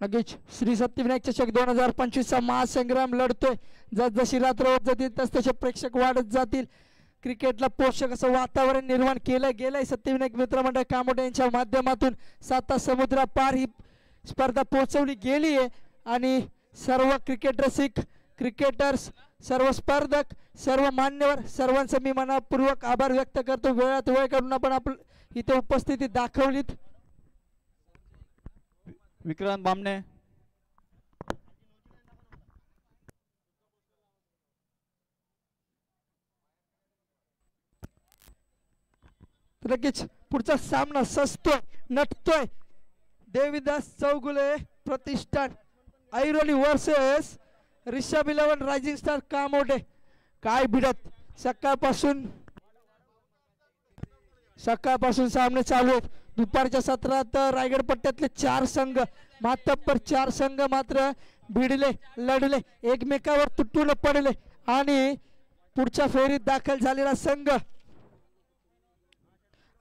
नक्कीच श्री सिद्धिविनायक चषक 2025 महासंग्राम लढतोय. जसजशी रात्र होत जातील तसतसे प्रेक्षक वाढत जातील. क्रिकेटला पोषक असं वातावरण निर्माण केलं गेलंय. सिद्धिविनायक मित्रमंडळ कामोठे यांच्या माध्यमातून 7 समुद्र पार ही स्पर्धा पोहोचवली गेली आहे आणि सर्व क्रिकेट रसिक, क्रिकेटर्स, सर्व स्पर्धक, सर्व मान्यवर सर्वांचं मी मनापूर्वक आभार व्यक्त करतो. वेळात वेळ काढून आपण इथे उपस्थिती दाखवलीत. विक्रांत बामणे, लगेच पुढचा सामना सजतोय, नटतोय. Devidas Chougule Pratishthan Airoli versus Rishabh 11 rising star Kamothe. काय भिडत सकाळपासून सामने चालू आहेत. दुपारच्या सत्रात रायगड पट्ट्यातले 4 संघ, मातब्बर 4 संघ मात्र भिडले, लढले, एकमेकावर तुटून पडले आणि पुढच्या फेरीत दाखल झालेला संघ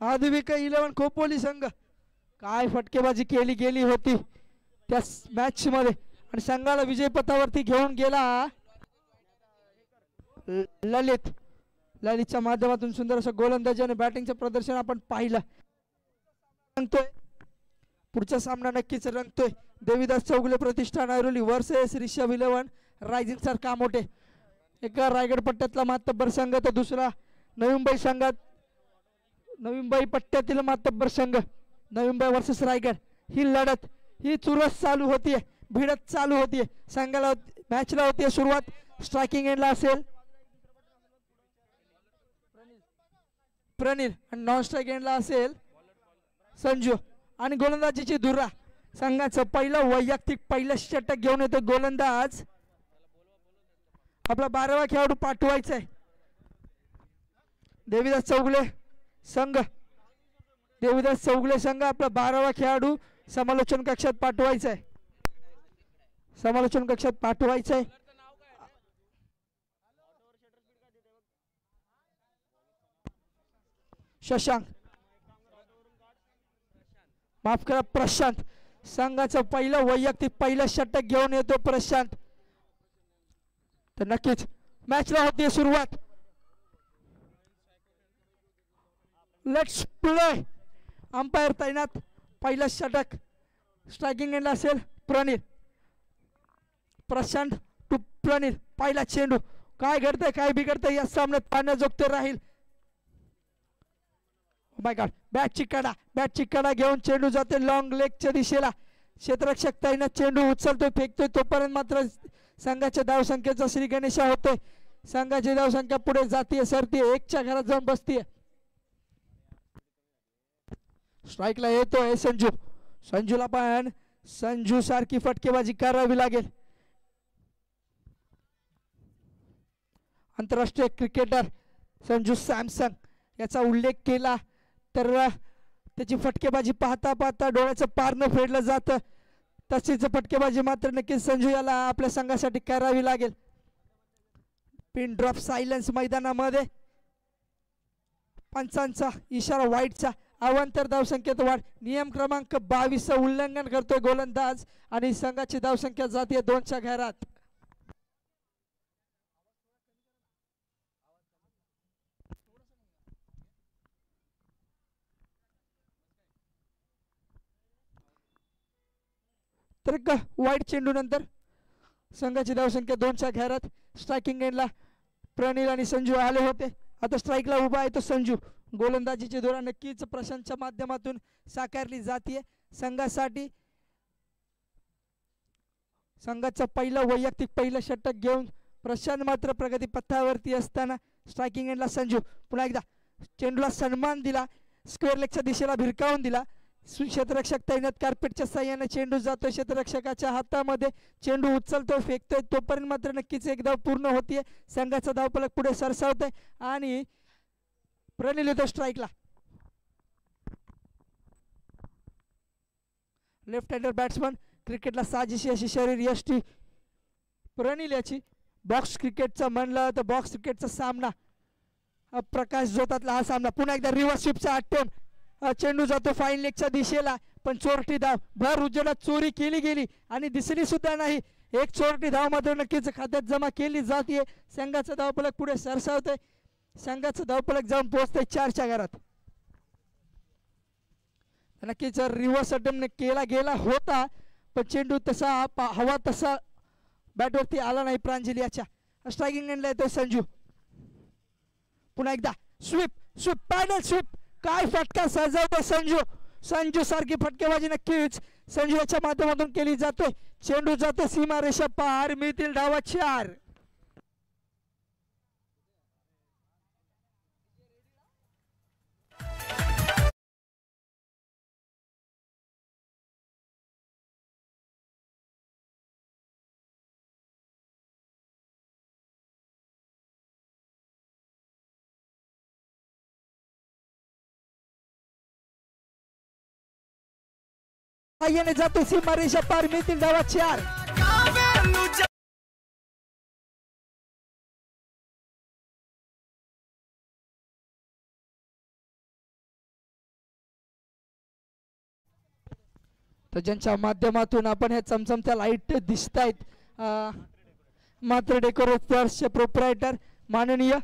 आदिविक 11 खोपोली संघ. काय फटकेबाजी केली गेली होती त्या मॅच मध्ये आणि संघाला विजयपथावरती घेऊन गेला ललितच्या माध्यमातून सुंदर असं गोलंदाजी आणि बॅटिंगचं प्रदर्शन आपण पाहिलं. पुढचा सामना नक्कीच रंगतोय. Devidas Chougule Pratishthan Airoli versus Rishabh 11 rising star Kamothe. एका रायगड पट्ट्यातला मातब्बर संघ तर दुसरा नवी मुंबई पट्ट्यातील मातब्बर संघ. नवी मुंबई वर्सेस रायगड ही लढत, ही चुरस चालू होतीये, भिडत चालू होतीये. संघाला मॅचला होतीये सुरुवात. स्ट्रायकिंग एंडला असेल प्रणील आणि नॉन स्ट्राइक एंडला असेल संजू आणि गोलंदाजीची धुरा. संघाचं पहिलं वैयक्तिक पहिलं षटक घेऊन येतो गोलंदाज. आपला 12वा खेळाडू पाठवायचा आहे. देवीदास चौगुले संघ आपला 12वा खेळाडू समालोचन कक्षात पाठवायचा आहे. शशांक, माफ करा प्रशांत. संघाचं पहिलं वैयक्तिक पहिलं षटक घेऊन येतो प्रशांत. तर नक्कीच मॅचला होती सुरुवात. Let's play. अंपायर तैनात. पहिलं षटक. स्ट्रायकिंग एंडला असेल प्रणील. प्रशांत टू प्रणील. पहिला चेंडू. काय घडतंय, काय बिघडतंय या सामन्यात पाहण्याजोगतं राहील. माय गॉड. बॅटची कडा घेऊन चेंडू जाते लॉंग लेगच्या दिशेला. क्षेत्ररक्षक तैनात. चेंडू उचलतोय, फेकतोय. तोपर्यंत मात्र संघाच्या धावसंख्येचा श्री गणेशा होतोय. संघाची धावसंख्या पुढे जातीये, सरतीये, 1च्या घरात जाऊन बसतीये. स्ट्राईकला येतोय संजूला पण संजू सारखी फटकेबाजी करावी लागेल. आंतरराष्ट्रीय क्रिकेटर संजू सॅमसन याचा उल्लेख केला तर त्याची फटकेबाजी पाहता पाहता डोळ्याचं पारणं फेडलं जातं. तशीच फटकेबाजी मात्र नक्कीच संजू याला आपल्या संघासाठी करावी लागेल. पिन ड्रॉप सायलेन्स मैदानामध्ये. पंचांचा इशारा वाईटचा. अवांतर धावसंख्येत वाढ. नियम क्रमांक 22 उल्लंघन करतोय गोलंदाज आणि संघाची धावसंख्या जातीय 2च्या घरात. तर वाईट चेंडू नंतर संघाची धावसंख्या 2च्या घरात. स्ट्रायकिंग एंडला प्रणील आणि संजू आले होते. आता स्ट्राईकला उभा आहे तो संजू. गोलंदाजीची धुरा नक्कीच प्रशांतच्या माध्यमातून साकारली जाते संघासाठी. संघाचं पहिलं वैयक्तिक पहिलं षटक घेऊन प्रशांत मात्र प्रगती पथावरती असताना. स्ट्रायकिंग एंडला संजू. पुन्हा एकदा चेंडूला सन्मान दिला. स्क्वेअर लेगच्या दिशेला भिरकावून दिला. क्षेत्ररक्षक तैनात. कार्पेटच्या साह्याने चेंडू जातोय क्षेत्ररक्षकाच्या हातामध्ये. चेंडू उचलतोय, फेकतोय. तोपर्यंत मात्र नक्कीच एक धाव पूर्ण होतीये. संघाचा धावफलक पुढे सरसावतोय आणि प्रणील येतो स्ट्राईकला. Left हँडर batsman. क्रिकेटला साजेशी अशी शरीर यष्टी प्रणील याची. बॉक्स क्रिकेटचा म्हणलं तर बॉक्स क्रिकेटचा सामना. प्रकाश जोतातला हा सामना. पुन्हा एकदा रिव्हर्स स्वीपचा अटेम्प्ट. चेंडू जातो फाईन लेगच्या दिशेला. पण चोरटी धाव भर उजेडात चोरी केली गेली आणि दिसली सुद्धा नाही. एक चोरटी धाव मात्र नक्कीच खात्यात जमा केली जाते. संघाचा धावफलक पुढे सरसावतोय. संघाचं धावफलक जाऊन पोहोचतंय 4च्या घरात. नक्कीच रिव्हर्स अटेम्प्ट केला गेला होता पण चेंडू तसा हवा तसा बॅटवरती आला नाही. प्रांजलियाच्या स्ट्रायकिंग एंडला येतोय संजू. पुन्हा एकदा स्वीप पॅडल स्वीप. काय फटका सजवतोय संजू. संजू सारखी फटकेबाजी नक्कीच संजू याच्या माध्यमातून केली जातोय. चेंडू जातो सीमारेषा पार. मिळतील धावा 4. याने जातो सीमारेषा पार. मिळतील धावा 4. तर ज्यांच्या माध्यमातून आपण हे चमचमत्या लाईट दिसतायत मात्र डेकोरेटर्सचे प्रोप्रायटर माननीय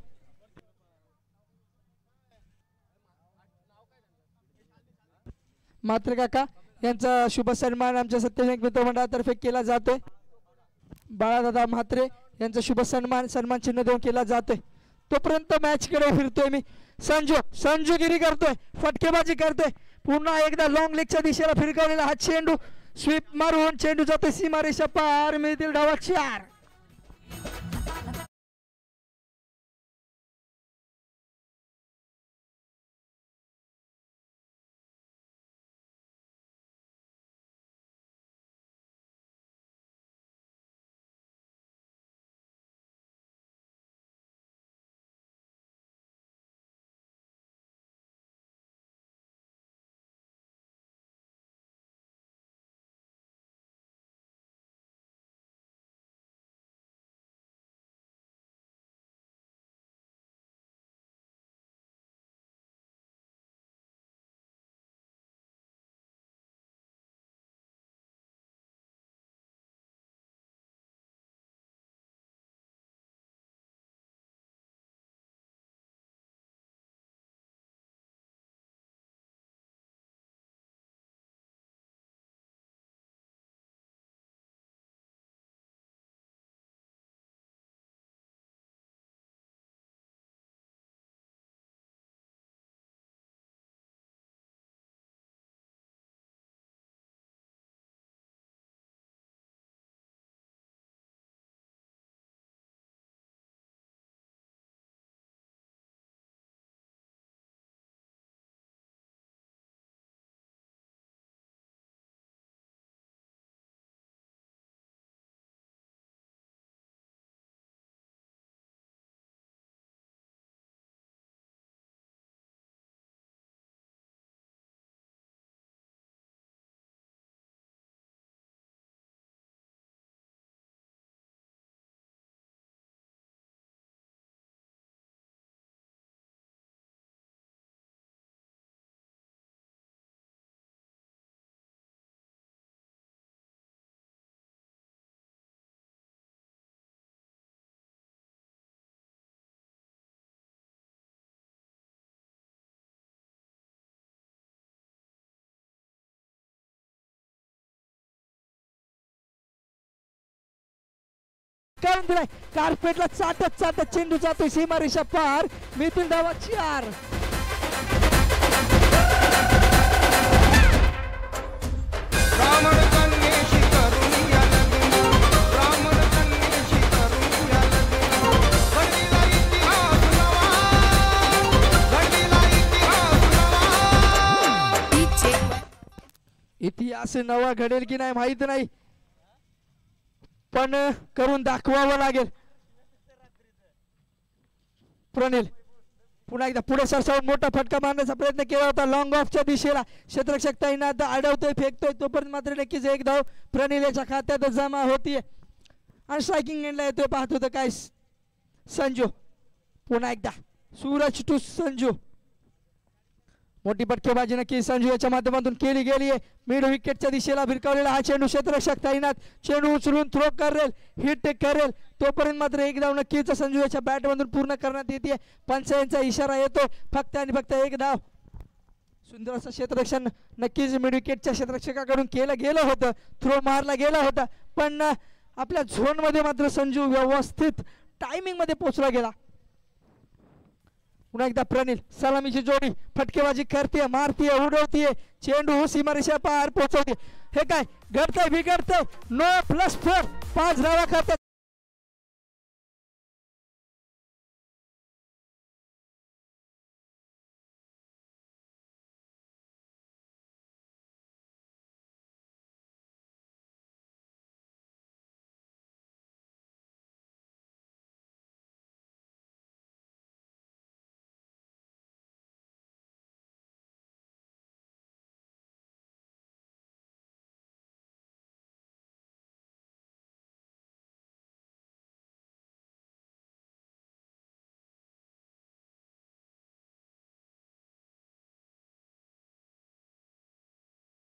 मात्र काका यांचा शुभ सन्मान आमच्या सत्यजित मित्रमंडळातर्फे केला जातोय. बाळादादा म्हात्रे यांचा शुभ सन्मान चिन्ह देऊन केला जातोय. तोपर्यंत मॅच कडे फिरतोय मी. संजूगिरी करतोय. फटकेबाजी करतोय. पुन्हा एकदा लॉंग लेगच्या दिशेला फिरकवलेला हा चेंडू स्वीप मारून चेंडू जातोय सीमारेषा पार. मिळतील धावा 4. करून दिलाय. कार्पेटला चाटत चेंडू जातोय सीमारेषा पार. मिळतील धावा 4. इतिहास नवा घडेल की नाही माहित नाही पण करून दाखवावं लागेल. प्रणिल पुन्हा एकदा पुढे सरसावून मोठा फटका मारण्याचा प्रयत्न केला होता लॉंग ऑफच्या दिशेला. क्षेत्ररक्षक तैनात अडवतोय फेकतोय तोपर्यंत मात्र नक्कीच एक धाव प्रणिल याच्या खात्यात जमा होतीये आणि स्ट्रायकिंग एंडला येतोय. पाहत होतं काय संजू. पुन्हा एकदा सूरज टू संजू. मोठी फटकेबाजी नक्की संजू याच्या माध्यमातून केली गेली आहे. मिड विकेटच्या दिशेला भिरकावलेला हा चेंडू क्षेत्ररक्षक तैनात, चेंडू उचलून थ्रो करेल, हिट करेल, तोपर्यंत मात्र एक धाव नक्कीच संजू याच्या बॅटमधून पूर्ण करण्यात येते. पंचांचा इशारा येतो, फक्त आणि फक्त एक धाव. सुंदर असं क्षेत्ररक्षण नक्कीच मिड विकेटच्या क्षेत्ररक्षकाकडून केलं गेलं होतं, थ्रो मारला गेला होता, पण आपल्या झोनमध्ये मात्र संजू व्यवस्थित टायमिंग मध्ये पोहोचला गेला. पुन्हा एकदा प्रणील सलामीची जोडी फटकेबाजी करते, मारतीये, उडवतीये, चेंडू सीमारेषा पार पोहोचवते. हे काय घडतंय, बिघडतंय. नो +4, 5 धावा करतात.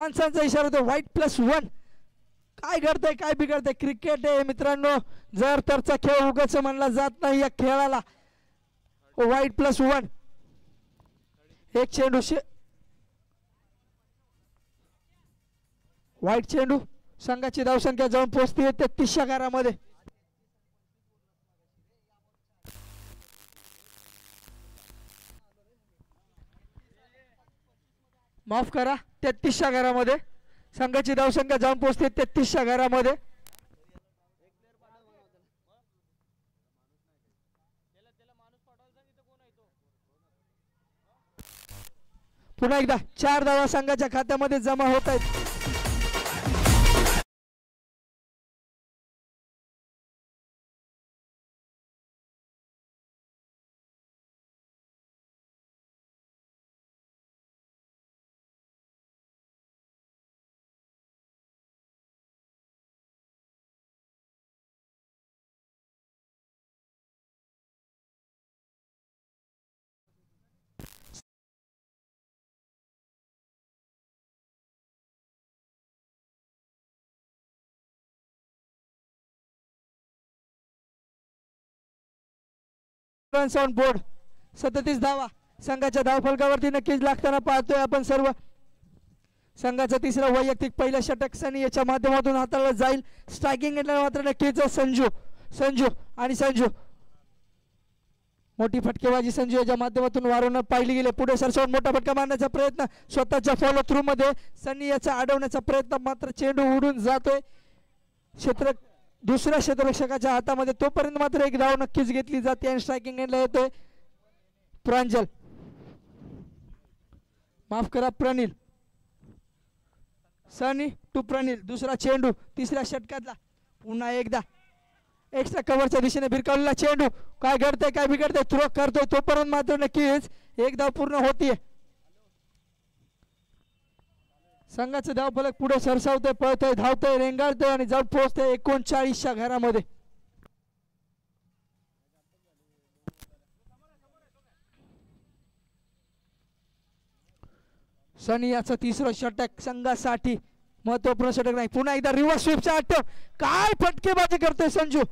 माणसांचा इशारा होतो, व्हाईट +1. काय घडतंय, काय बिघडतंय. क्रिकेट आहे मित्रांनो, जर तरचा खेळ उगाच म्हणला जात नाही या खेळाला. व्हाईट +1. एक चेंडू व्हाईट चेंडू. संघाची धावसंख्या जाऊन पोहोचते 33 घरामध्ये. माफ करा, 33 घरामध्ये संघाची धावसंख्या जाऊन पोहोचते 33 घरामध्ये. पुन्हा एकदा 4 धावा संघाच्या खात्यामध्ये जमा होत आहेत. रन्स ऑन बोर्ड, 37 धावा संघाच्या धावफलकावरती नक्कीच लागताना पाहतोय आपण सर्व. संघाचा तिसरा वैयक्तिक पहिला षटक सनी याच्या माध्यमातून हाताळला जाईल. स्ट्रायकिंग एंडला मात्र नक्कीच संजू आणि संजू. मोठी फटकेबाजी संजू याच्या माध्यमातून वारंवार पाहिली गेली. पुढे सरसवून मोठा फटका मारण्याचा प्रयत्न, स्वतःच्या फॉलो थ्रू मध्ये सनी याचा अडवण्याचा प्रयत्न, मात्र चेंडू उडून जातोय दुसऱ्या क्षेत्ररक्षकाच्या हातामध्ये. तोपर्यंत मात्र एक धाव नक्कीच घेतली जाते आणि स्ट्रायकिंग एंडला येतोय प्रांजल, माफ करा प्रणील. सनी टू प्रणील. दुसरा चेंडू तिसऱ्या षटकातला. पुन्हा एकदा एक्स्ट्रा कव्हरच्या दिशेने भिरकावलेला चेंडू. काय घडतंय, काय बिघडतंय, थ्रो करतोय, तोपर्यंत मात्र नक्कीच एक धाव पूर्ण होतीये. संघाचं धावफलक पुढे सरसावतोय, पळतोय, धावतोय, रेंगाळतोय आणि जाऊन पोहोचतोय 39 घरामध्ये. सनी याचं तिसरं षटक संघासाठी महत्वपूर्ण षटक नाही. पुन्हा एकदा रिव्हर्स स्वीपचा अटॅक. काय फटकेबाजी करतोय संजू.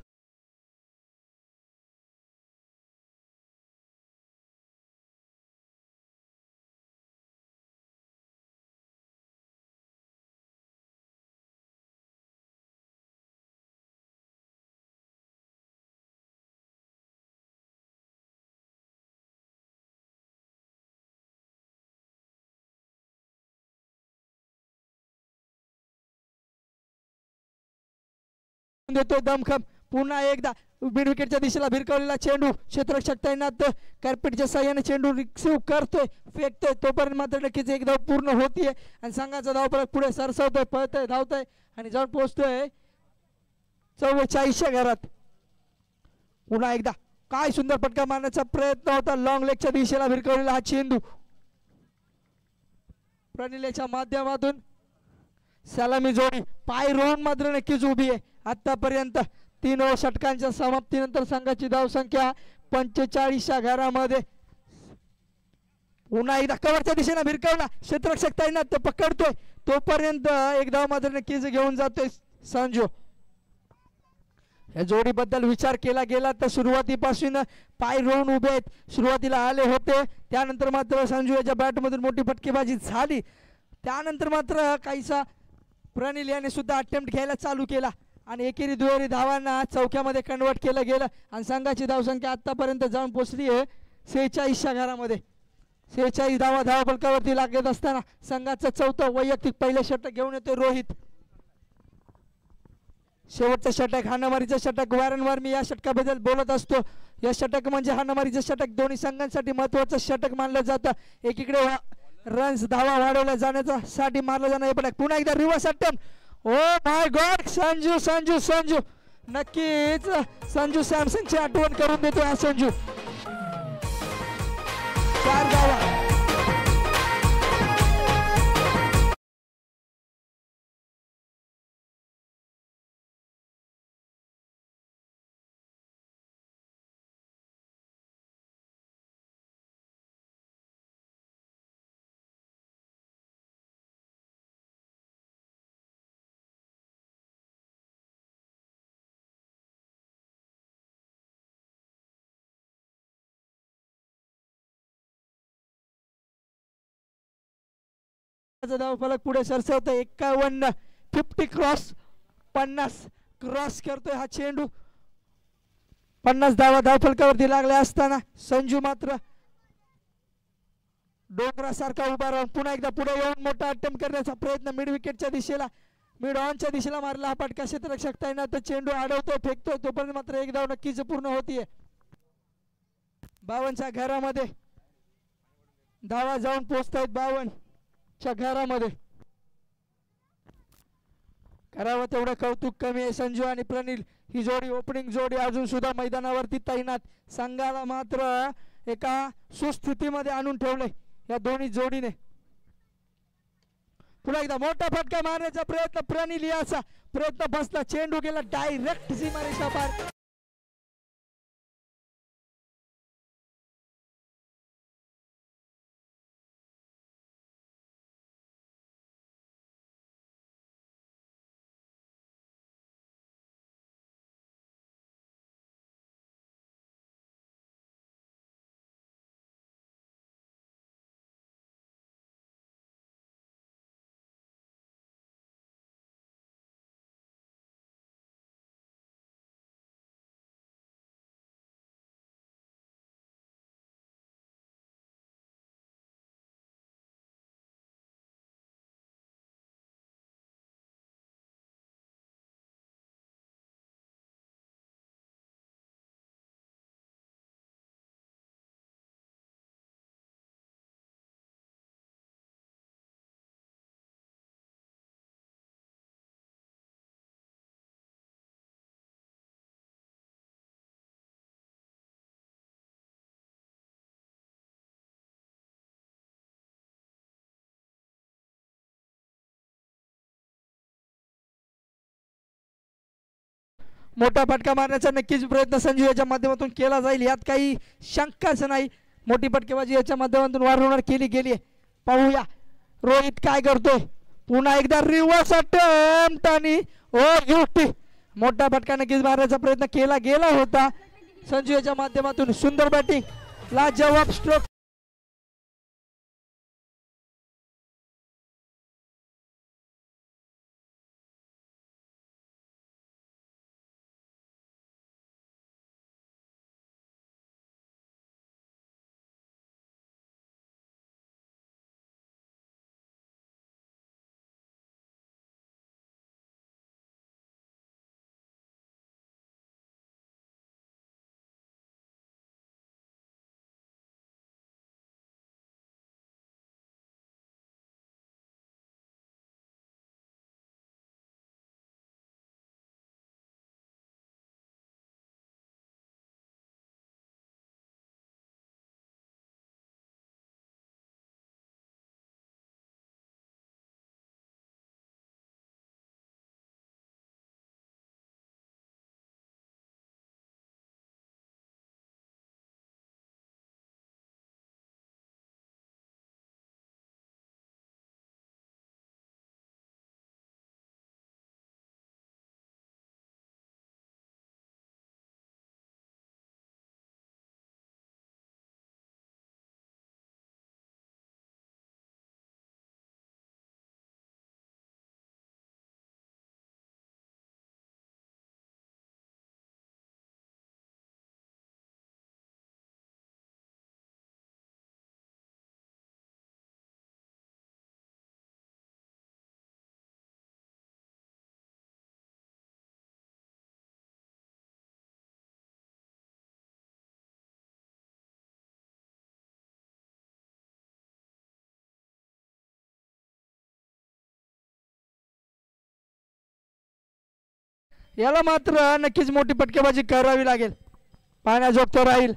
देतो दमखम. पुन्हा एकदा मिड विकेटच्या दिशेला भिरकावलेला चेंडू, क्षेत्ररक्षक तैनात, कार्पेटच्या साह्याने चेंडू रिसिव्ह करतोय, फेकतोय, तोपर्यंत मात्र नक्कीच एक धाव पूर्ण होतीये आणि संघाचा धावफलक पुढे सरसावतोय, पळतोय, धावतोय आणि जाऊन पोहोचतोय 44 घरात. पुन्हा एकदा काय सुंदर फटका मारण्याचा प्रयत्न होता, लॉंग लेगच्या दिशेला भिरकावलेला हा चेंडू. प्रणिलेच्या माध्यमातून सलामी जोडी, पाय रोवून मात्र नक्कीच उभी आहे. आतापर्यंत 3 षटकांच्या समाप्तीनंतर संघाची धावसंख्या 45 घरामध्ये. पुन्हा एकदा कव्हरच्या दिशेने भिरकावला क्षेत्ररक्षक तैनात तो पकडतोय तोपर्यंत एक धाव मात्र नक्कीच घेऊन जातोय संजू. या जोडीबद्दल विचार केला गेला तर सुरुवातीपासून पाय रोवून उभे आहेत. सुरुवातीला आले होते त्यानंतर मात्र संजू याच्या बॅटमधून मोठी फटकेबाजी झाली. त्यानंतर मात्र काहीसा प्रणिल याने सुद्धा अटेम्प्ट घ्यायला चालू केला आणि एकेरी दुहेरी धावांना चौक्यामध्ये कन्वर्ट केलं गेलं आणि संघाची धावसंख्या आतापर्यंत जाऊन पोहोचली आहे 46च्या घरामध्ये. 46 धावा धावफलकावरती लागत असताना संघाचं चौथं वैयक्तिक पहिलं षटक घेऊन येतोय रोहित. शेवटचं षटक हाणामारीचं षटक. वारंवार मी या षटकाबद्दल बोलत असतो. या षटक म्हणजे हाणामारीचं षटक दोन्ही संघांसाठी महत्त्वाचं षटक मानलं जातं. एकीकडे रन्स धावा वाढवल्या जाण्यासाठी मारलं जाणार षटक. पुन्हा एकदा reverse attempt. Oh my God Sanju Sanju Sanju नक्कीच संजू सॅमसनची आठवण करून देतो हा संजू. 4 धावा. धावफलक पुढे सरसवत 51 50 क्रॉस 50 क्रॉस करतोय हा चेंडू. 50 धावा धावफलकावरती लागल्या असताना संजू मात्र डोंगरासारखा उभा राहून पुन्हा एकदा पुढे येऊन मोठा अटेम्प्ट करण्याचा प्रयत्न मिड विकेटच्या दिशेला मिड ऑनच्या दिशेला मारला हा फटका. क्षेत्ररक्षक तैनात चेंडू अडवतोय फेकतोय तोपर्यंत मात्र एक धाव नक्कीच पूर्ण होतीये. 52च्या घरामध्ये धावा जाऊन पोहोचतायत 52च्या घरामध्ये. करावं तेवढं कौतुक कमी आहे. संजू आणि प्रणिल ही जोडी ओपनिंग जोडी अजून सुद्धा मैदानावरती तैनात. संघाला मात्र एका सुस्थितीमध्ये आणून ठेवलंय या दोन्ही जोडीने. पुन्हा एकदा मोठा फटका मारण्याचा प्रयत्न प्रणिल याचा प्रयत्न बसला चेंडू गेला डायरेक्ट सीमारेषा पार. मोठा फटका मारण्याचा नक्कीच प्रयत्न संजू याच्या माध्यमातून केला जाईल यात काही शंकाच नाही. मोठी फटकेबाजी याच्या माध्यमातून वारंवार केली गेली आहे. पाहूया रोहित काय करतोय. पुन्हा एकदा रिव्हर्स अटेम्प्ट आणि ओ युक्ती मोठा फटका नक्कीच मारण्याचा प्रयत्न केला गेला होता संजू याच्या माध्यमातून. सुंदर बॅटिंग ला जवाब स्ट्रोक याला मात्र नक्कीच मोठी फटकेबाजी करावी लागेल. पाहण्याजोगतं राहील.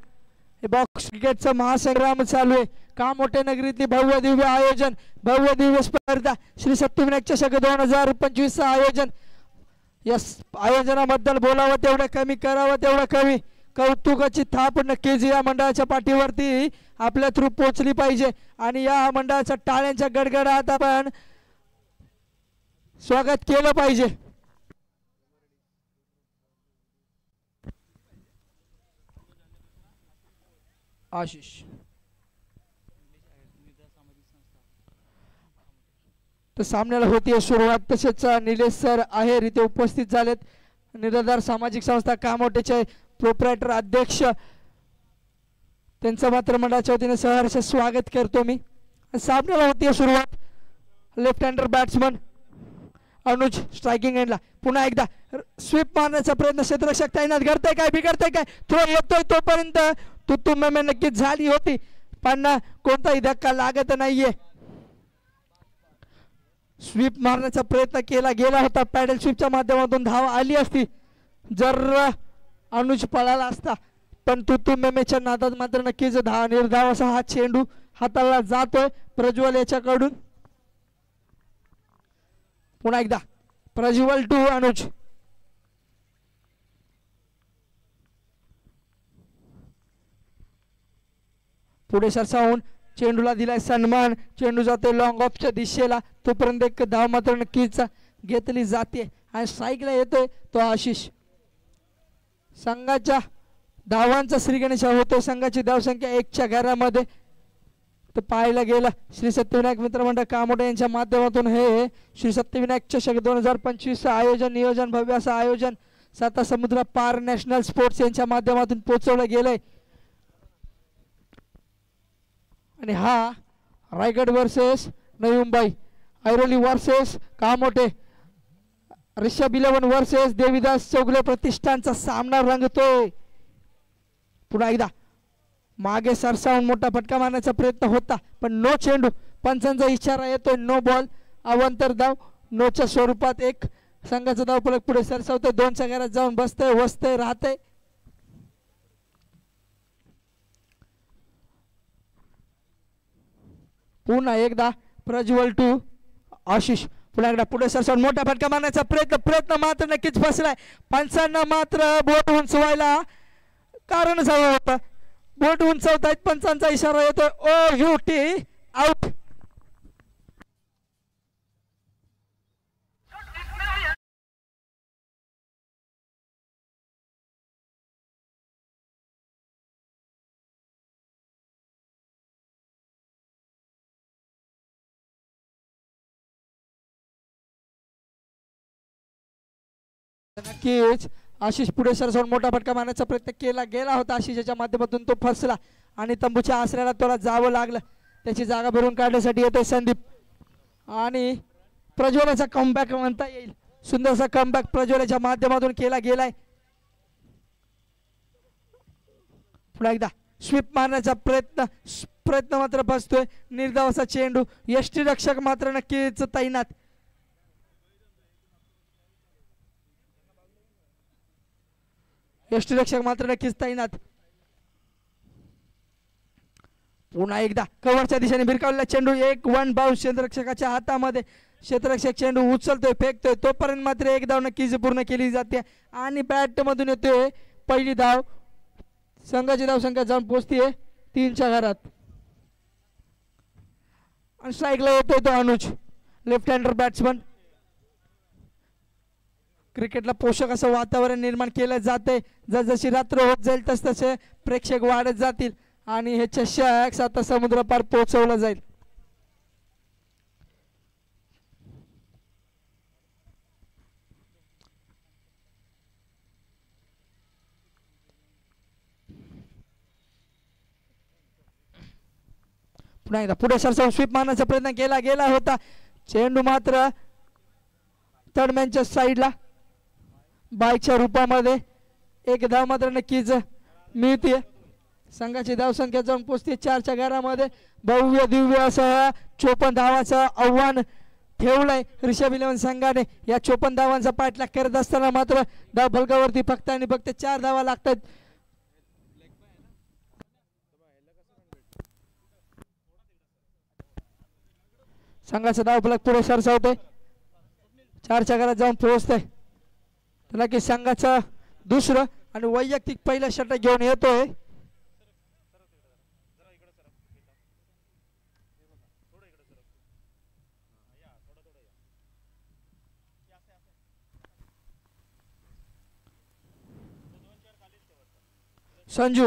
हे बॉक्स क्रिकेटचा महासंग्राम चालू आहे. कामोठे नगरीतली भव्य दिव्य आयोजन, भव्य दिव्य स्पर्धा श्री सिद्धिविनायक चषक 2025 आयोजन. या आयोजनाबद्दल बोलावं तेवढं कमी, करावं तेवढं कमी. कौतुकाची थाप नक्कीच या मंडळाच्या पाठीवरती आपल्या थ्रू पोचली पाहिजे आणि या मंडळाच्या टाळ्यांच्या गडगडात आपण स्वागत केलं पाहिजे. आशिष तर सामन्याला होती सुरुवात. तसेच निलेश सर आहेर इथे उपस्थित झालेत. निराधार सामाजिक संस्था कामोठेचे प्रोप्रायटर अध्यक्ष, त्यांचं मात्र मंडळाच्या वतीने सहर्ष स्वागत करतो मी. सामन्याला होती सुरुवात. लेफ्ट हँडर बॅट्समन अनुज स्ट्रायकिंग एंडला. पुन्हा एकदा स्वीप मारण्याचा प्रयत्न क्षेत्ररक्षक तैनात करताय काय, बिघडतंय काय, थ्रो येतोय तोपर्यंत तुतुम्मे नक्कीच झाली होती पण कोणताही धक्का लागत नाहीये. स्वीप मारण्याचा प्रयत्न केला गेला होता. पॅडल स्वीपच्या माध्यमातून धाव आली असती जर अनुज पळाला असता, पण तुतुम्मेच्या नादात मात्र नक्कीच निर्धाव असा हा चेंडू हाताला जातोय प्रज्वल याच्याकडून. पुन्हा एकदा प्रज्वल टू अनुज. पुढे सरसावून चेंडूला दिलाय सन्मान. चेंडू जातोय लॉंग ऑफच्या दिशेला. तोपर्यंत एक धाव मात्र नक्कीच घेतली जाते आणि स्ट्राईकला येतोय तो आशिष. संघाच्या धावांचा श्रीगणेश होतो. संघाची धावसंख्या 1च्या घरामध्ये. तर पाहायला गेलं श्री सिद्धिविनायक मित्रमंडळ कामोठे यांच्या माध्यमातून हे श्री सिद्धिविनायक चषक 2025 आयोजन, नियोजन भव्य असं आयोजन साता समुद्र पार नॅशनल स्पोर्ट्स यांच्या माध्यमातून पोहोचवलं गेलंय. आणि हा Raigad versus Navi Mumbai, Airoli versus Kamothe, Rishabh 11 versus Devidas Chougale प्रतिष्ठानचा सामना रंगतोय. पुन्हा एकदा मागे सरसावून मोठा फटका मारण्याचा प्रयत्न होता पण नो चेंडू. पंचांचा इशारा येतोय नो बॉल. अवंतर धाव नोच्या स्वरूपात एक संघाचा धाव फलक पुढे सरसावतोय. 2च्या घरात जाऊन बसतंय, वसतंय, राहतंय. पुन्हा एकदा प्रज्वल टू आशिष. पुन्हा एकदा पुढे सरसावून मोठा फटका मारण्याचा प्रयत्न मात्र नक्कीच फसलाय. पंचांना मात्र बोट उंचवायला कारण झालं होतं. बोट उंचवतायत, पंचांचा इशारा येतोय ओ यू टी आउट. नक्कीच आशिष पुढे सरसावून मोठा फटका मारण्याचा प्रयत्न केला गेला होता. आशिषच्या माध्यमातून तो फसला आणि तंबूच्या आसऱ्याला त्याला जावं लागलं. त्याची जागा भरून काढण्यासाठी येतोय संदीप आणि प्रज्वलाचा कमबॅक म्हणता येईल. सुंदरसा कमबॅक प्रज्वलाच्या माध्यमातून केला गेलाय. पुन्हा एकदा स्वीप मारण्याचा प्रयत्न मात्र फसतोय. निर्धाव असा चेंडू. यष्टी रक्षक मात्र नक्कीच तैनात. यष्टीरक्षक मात्र नक्कीच तैनात. पुन्हा एकदा कव्हरच्या दिशेने भिरकावलेला चेंडू. 1-1 बाउन्स क्षेत्ररक्षकाच्या हातामध्ये. क्षेत्ररक्षक चेंडू उचलतोय, फेकतोय. तोपर्यंत मात्र एक धाव नक्कीच पूर्ण केली जाते आणि बॅट मधून येतोय पहिली धाव. संघाची धावसंख्या जाऊन पोहोचतीये 3च्या घरात. आणि स्ट्राईकला येतोय तो अनुज, लेफ्ट हँडर बॅट्समन. क्रिकेटला पोषक असं वातावरण निर्माण केलं जाते. जसजशी रात्र होत जाईल तसतसे प्रेक्षक वाढत जातील आणि हे चषक साता समुद्र पार पोहोचवलं जाईल. पुन्हा एकदा पुढे सरसावून स्वीप मारण्याचा प्रयत्न केला गेला होता. चेंडू मात्र थर्डमॅनच्या साईडला बायच्या रूपामध्ये. एक धाव मात्र नक्कीच मिळते. संघाची धावसंख्या जाऊन पोचते 4च्या घरामध्ये. भव्य दिव्य असं 54 धावाचं आव्हान ठेवलाय ऋषभ 11 संघाने या 54 धावांचा पाठलाग करत असताना मात्र धाव फलकावरती फक्त आणि फक्त 4 धावा लागतात. संघाचा धाव फलक पुढे सरसावतोय 4च्या घरात जाऊन पोहोचतोय. त्याला की संघाचा दुसरं आणि वैयक्तिक पहिला षटक घेऊन येतोय. संजू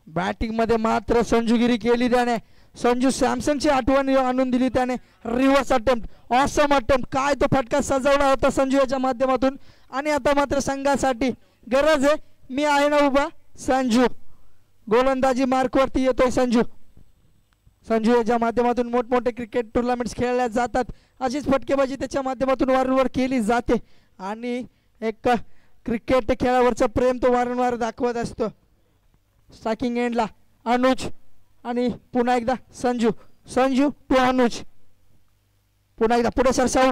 बॅटिंग मध्ये मात्र संजूगिरी केली त्याने. संजू सॅमसंगची आठवण आणून दिली त्याने. रिव्हर्स अटेम्प्ट ऑसम अटेम्प्ट काय तो फटका सजवला होता संजू याच्या माध्यमातून. आणि आता मात्र संघासाठी गरज आहे मी आहे ना उभा. संजू गोलंदाजी मार्कवरती येतोय. संजू याच्या माध्यमातून मोठमोठे क्रिकेट टुर्नामेंट्स खेळल्या जातात. अशीच फटकेबाजी त्याच्या माध्यमातून वारंवार केली जाते आणि एक क्रिकेट खेळावरचं प्रेम तो वारंवार दाखवत असतो. स्ट्रायकिंग एंडला अनुज आणि पुन्हा एकदा संजू टू अनुज. पुन्हा एकदा पुढे सरसावून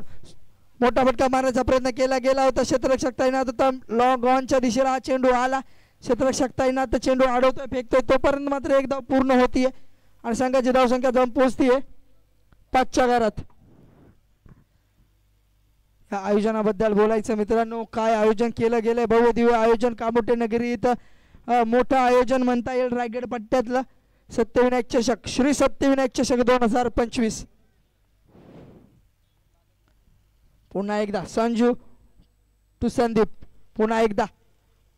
मोठा फटका मारण्याचा प्रयत्न केला गेला होता. क्षेत्ररक्षक तैनात होता. लॉंग ऑनच्या दिशेला हा चेंडू आला. क्षेत्ररक्षक तैनात चेंडू अडवतोय फेकतोय तोपर्यंत मात्र एक धाव पूर्ण होतीये आणि संघाची धावसंख्या जाऊन पोहोचतीये 5च्या घरात. या आयोजनाबद्दल बोलायचं मित्रांनो काय आयोजन केलं गेलंय. भव्य दिव्य आयोजन कामोठे नगरी इथं मोठं आयोजन म्हणता येईल. रायगड पट्ट्यातलं सत्यविनायक चषक श्री सत्यविनायक चषक 2025. पुन्हा एकदा संजू टू संदीप. पुन्हा एकदा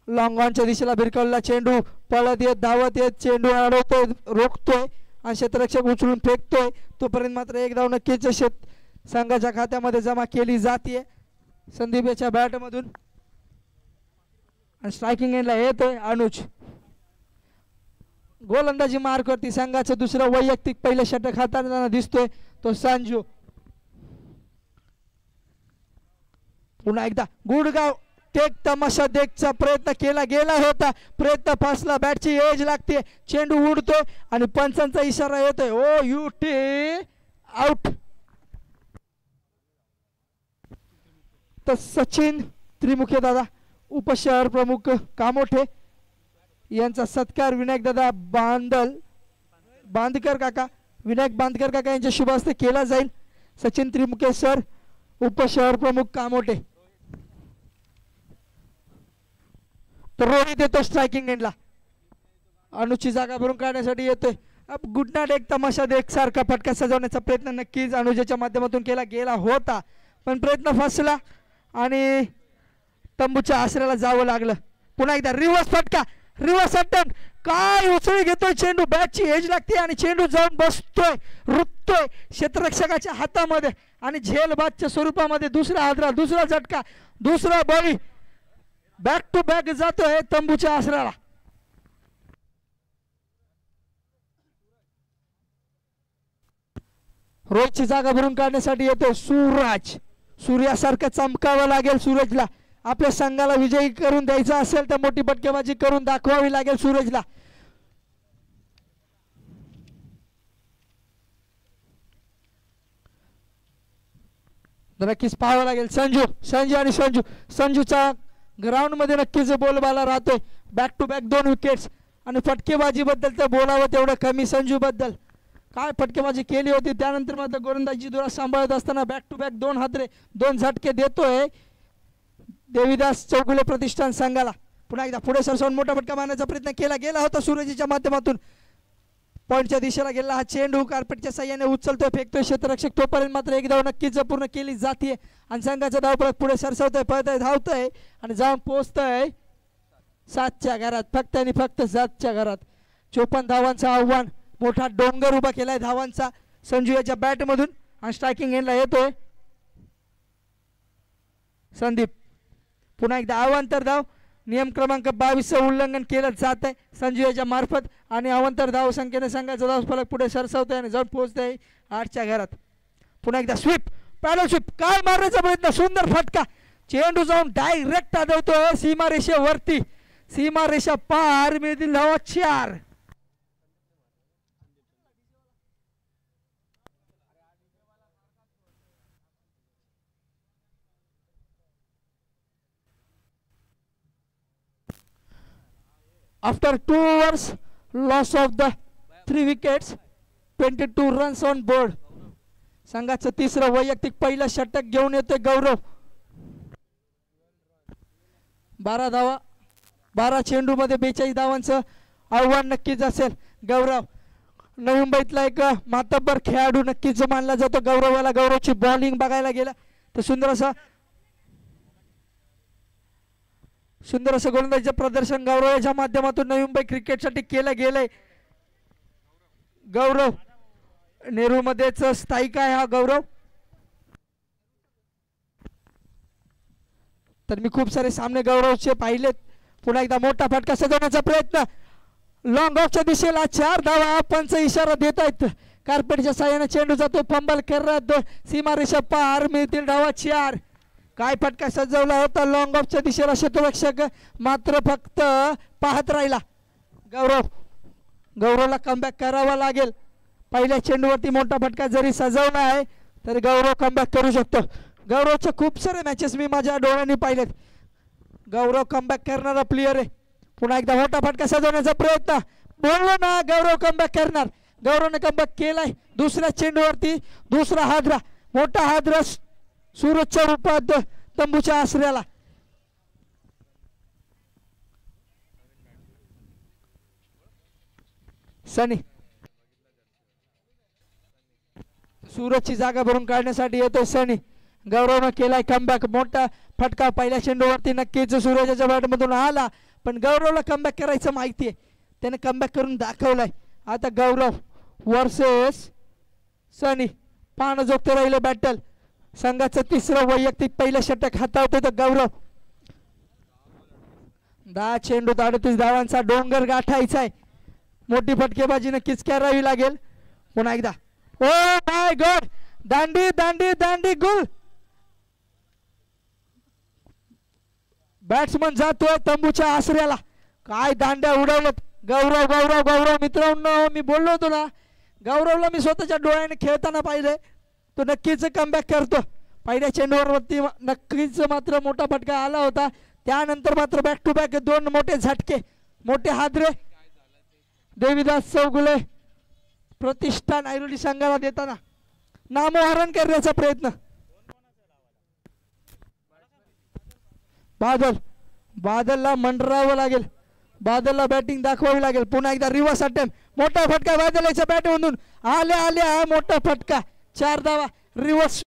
लॉंग ऑनच्या दिशेला भिरकवलेला चेंडू पळत येत धावत येत चेंडू अडवतोय रोखतोय आणि क्षेत्ररक्षक उचलून फेकतोय तोपर्यंत मात्र एक धाव नक्कीच संघाच्या खात्यामध्ये जमा केली जाते संदीप याच्या बॅटमधून. आणि स्ट्रायकिंग एंडला येतोय अनुज. गोलंदाजी मार्कवरती संघाचं दुसरं वैयक्तिक पहिलं षटक हाताळताना दिसतोय तो संजू. पुन्हा एकदा गुडगाव टेक तमाशा देखचा प्रयत्न केला गेला होता. प्रयत्न फासला. बॅटची एज लागते. चेंडू उडतोय आणि पंचांचा इशारा येतोय. ओ यू टी आउट. तर सचिन त्रिमुखे दादा उपशहर प्रमुख कामोठे यांचा सत्कार विनायक दादा बांदकर काका विनायक बांदकर काका यांच्या शुभ हस्ते केला जाईल. सचिन त्रिमुखे सर उपशहर प्रमुख कामोठे. तर रोहित येतो स्ट्रायकिंग एंडला. अनुची जागा भरून काढण्यासाठी येतोय. गुडनाट एक तमाशा देख सारखा फटका सजवण्याचा प्रयत्न नक्कीच अनुजाच्या माध्यमातून केला गेला होता पण प्रयत्न फसला आणि तंबूच्या आसऱ्याला जावं लागलं. पुन्हा एकदा रिव्हर्स फटका रिव्हर्स अटेम्प्ट काय उचळी घेतोय चेंडू. बॅटची एज लागते आणि चेंडू जाऊन बसतोय रुततोय क्षेत्ररक्षकाच्या हातामध्ये आणि झेलबादच्या स्वरूपामध्ये दुसरा हादरा दुसरा झटका दुसरा बळी. बॅक टू बॅक जातोय तंबूच्या आसऱ्याला. रोजची जागा भरून काढण्यासाठी येतो सूरज. सूर्यासारखं चमकावं लागेल सूरजला. आपल्या संघाला विजयी करून द्यायचा असेल तर मोठी फटकेबाजी करून दाखवावी लागेल सूरजला. नक्कीच पाहावं लागेल. संजूचा ग्राउंड मध्ये नक्कीच बोलबाला राहतोय. बॅक टू बॅक 2 विकेट्स आणि फटकेबाजी बद्दल तर बोलावं तेवढं कमी. संजू बद्दल काय फटकेबाजी केली होती. त्यानंतर मात्र गोलंदाजी दोरा सांभाळत असताना बॅक टू बॅक 2 हादरे 2 झटके देतोय देवीदास चौगुले प्रतिष्ठान संघाला. पुन्हा एकदा पुढे सरसावून मोठा फटका मारण्याचा प्रयत्न केला गेला होता सूरजच्या माध्यमातून. पॉईंटच्या दिशेला गेला हा चेंडू कार्पेटच्या साह्याने उचलतोय फेकतोय क्षेत्ररक्षक तोपर्यंत मात्र एक धाव नक्कीच पूर्ण केली जाते आणि संघाचा धाव परत पुढे सरसावतोय पळतोय धावतोय आणि जाऊन पोहोचतोय 7च्या घरात. फक्त आणि फक्त 7च्या घरात. 54 धावांचं आव्हान मोठा डोंगर उभा केलाय धावांचा संजू याच्या बॅटमधून आणि स्ट्रायकिंग एंडला येतोय संदीप. पुन्हा एकदा अवांतर धाव नियम क्रमांक 22 उल्लंघन केलं जात आहे संजू याच्या मार्फत आणि अवांतर धाव संख्येने संघाचा धाव फलक पुढे सरसावतोय आणि जाऊन पोहोचतोय 8च्या घरात. पुन्हा एकदा स्वीप पॅडल स्वीप काय मारण्याचा प्रयत्न सुंदर फटका. चेंडू जाऊन डायरेक्ट आदळतोय सीमारेषेवरती. सीमारेषा पार मिळतील धावा 4. After 2 overs loss of the 3 wickets 22 runs on board. संघाचं तिसरं वैयक्तिक पहिलं षटक घेऊन येतोय गौरव. 12 धावा 12 चेंडू मध्ये 42 धावांचं आव्हान नक्कीच असेल. गौरव नवी मुंबईतला एक मातब्बर खेळाडू नक्कीच मानला जातो. गौरवाला गौरवची बॉलिंग बघायला गेला तर सुंदर असं गोलंदाजीचं प्रदर्शन गौरव याच्या माध्यमातून नवी मुंबई क्रिकेटसाठी केलं गेलंय. गौरव नेहरू मध्येच स्थायिक आहे हा गौरव. तर मी खूप सारे सामने गौरवचे पाहिलेत. पुन्हा एकदा मोठा फटका सजवण्याचा प्रयत्न लॉंग ऑफच्या दिशेला 4 धावा. पंच इशारा देत आहेत. कार्पेटच्या साह्याने चेंडू जातो फंबल करत सीमारेषा पार मिळतील धावा 4. काय फटका सजवला होता लॉंग ऑफच्या दिशेला क्षेत्ररक्षक मात्र फक्त पाहत राहिला. गौरवला कमबॅक करावा लागेल. पहिल्या चेंडूवरती मोठा फटका जरी सजवला आहे तरी गौरव कमबॅक करू शकतो. गौरवचे खूप सारे मॅचेस मी माझ्या डोळ्यांनी पाहिलेत. गौरव कमबॅक करणारा प्लेयर आहे. पुन्हा एकदा मोठा फटका सजवण्याचा प्रयत्न. बोललो ना गौरव कमबॅक करणार. गौरवने कमबॅक केलाय. दुसऱ्या चेंडूवरती दुसरा हादरा. मोठा हादरा सूरजच्या रूपात तंबूच्या आसऱ्याला. सनी सूरजची जागा भरून काढण्यासाठी येतोय सनी. गौरवनं केलाय कमबॅक. मोठा फटका पहिल्या चेंडूवरती नक्कीच सूरजच्या बॅटमधून आला पण गौरवला कमबॅक करायचं माहिती आहे. त्याने कमबॅक करून दाखवलाय. आता गौरव वर्सेस सनी पाहणं जोगतं राहिलं बॅटल. संघाचं तिसरं वैयक्तिक पहिलं षटक हाताळतोय तर गौरव. 10 चेंडूत 38 धावांचा डोंगर गाठायचा आहे. मोठी फटकेबाजी नक्कीच करावी लागेल. पुन्हा एकदा oh my God Dandi Dandi Dandi Gul. Batsman जातोय तंबूच्या आसऱ्याला. काय दांड्या उडवलं. गौरव गौरव गौरव मित्रांनो मी बोललो होतो ना गौरवला मी स्वतःच्या डोळ्याने खेळताना पाहिलंय. तो नक्कीच कमबॅक करतो. पहिल्या चेंडूवरती नक्कीच मात्र मोठा फटका आला होता. त्यानंतर मात्र बॅक टू बॅक 2 मोठे झटके मोठे हादरे देवीदास चौगुले प्रतिष्ठान ऐरोली संघाला देताना नामोहरण करण्याचा प्रयत्न. बादलला मंडरावं लागेल. बादलला बॅटिंग दाखवावी लागेल. पुन्हा एकदा रिव्हर्स अटेम्प्ट. मोठा फटका बादलच्या बॅटमधून आल्या मोठा फटका 4 धावा रिव्हर्स.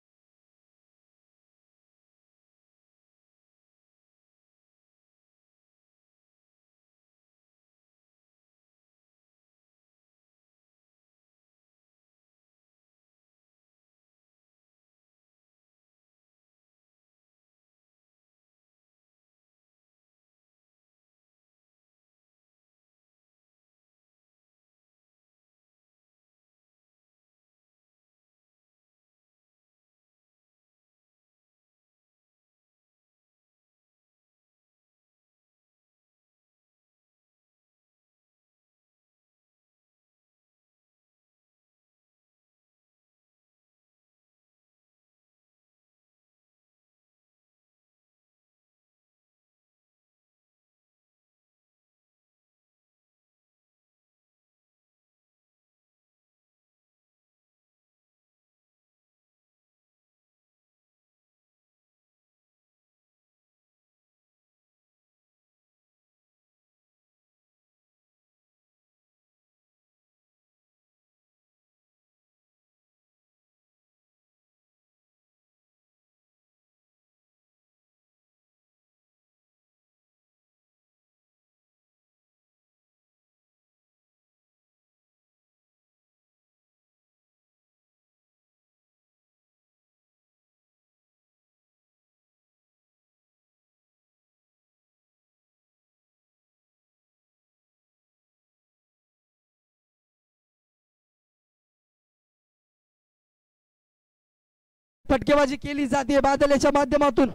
फटकेबाजी केली जाते बादलच्या माध्यमातून.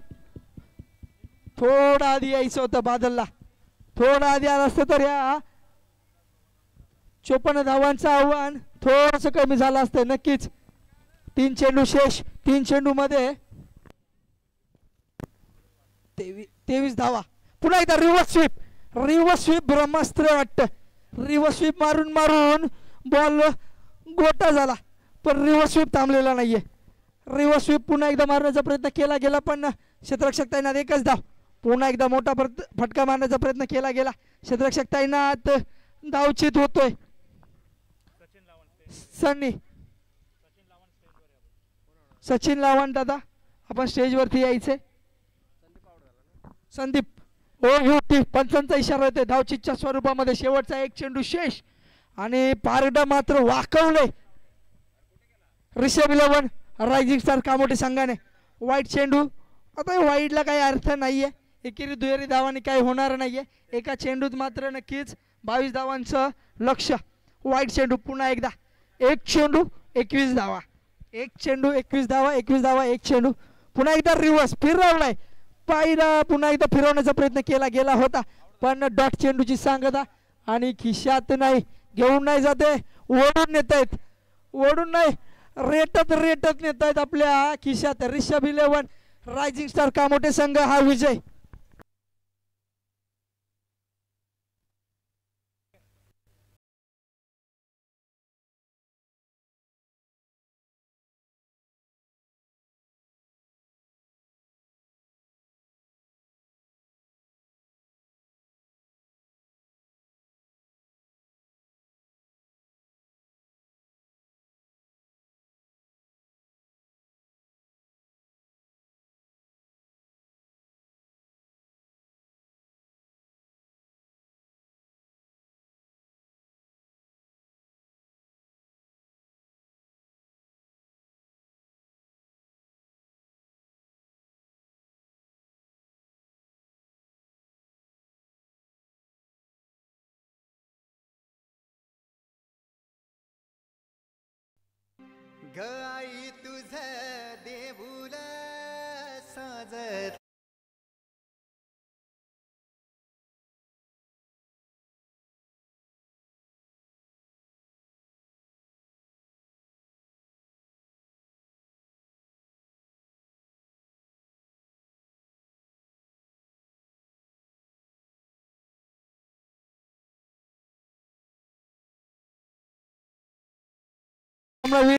थोडा आधी यायचं होतं बादलला. थोडा आधी आला असतं तर या 54 धावांचं आव्हान थोडंसं कमी झालं असतं. नक्कीच 3 चेंडू शेष. 3 चेंडू मध्ये 23 धावा. पुन्हा एकदा रिव्हर्स स्वीप. रिव्हर्स स्वीप ब्रह्मास्त्र वाटतं. रिव्हर्स स्वीप मारून मारून बॉल गोटा झाला पण रिव्हर्स स्वीप थांबलेला नाहीये. रिव्हर्स स्वीप पुन्हा एकदा मारण्याचा प्रयत्न केला गेला पण क्षेत्ररक्षक तैनात. एकच धाव. पुन्हा एकदा मोठा फटका मारण्याचा प्रयत्न केला गेला. क्षेत्ररक्षक तैनात. धावचित होतोय. सनी सचिन लावण दादा आपण स्टेजवरती यायचे. संदीप ओ पंचांचा इशारा येतोय. धावचितच्या स्वरूपामध्ये शेवटचा एक चेंडू शेष आणि पारडा मात्र वाकवले. ऋषभ 11 रायझिंग स्टार कामोठे संघाने. वाईट चेंडू. आता वाईटला काही अर्थ नाहीये. एकेरी दुहेरी धावांनी काही होणार नाहीये. एका चेंडूत मात्र नक्कीच 22 धावांचं लक्ष. वाईट चेंडू पुन्हा एकदा. एक चेंडू 21 धावा. एक चेंडू 21 धावा. 21 धावा एक चेंडू. पुन्हा एकदा रिव्हर्स फिरवलाय. पायरा पुन्हा एकदा फिरवण्याचा प्रयत्न केला गेला होता पण डॉट चेंडूची सांगता आणि खिशात नाही. घेऊन नाही जाते. ओढून नेत आहेत. ओढून नाही रेटत रेटत नेत आहेत आपल्या खिशात. ऋषभ 11 रायझिंग स्टार कामोठे संघ हा विजय. गाई तुझ देऊळ साजत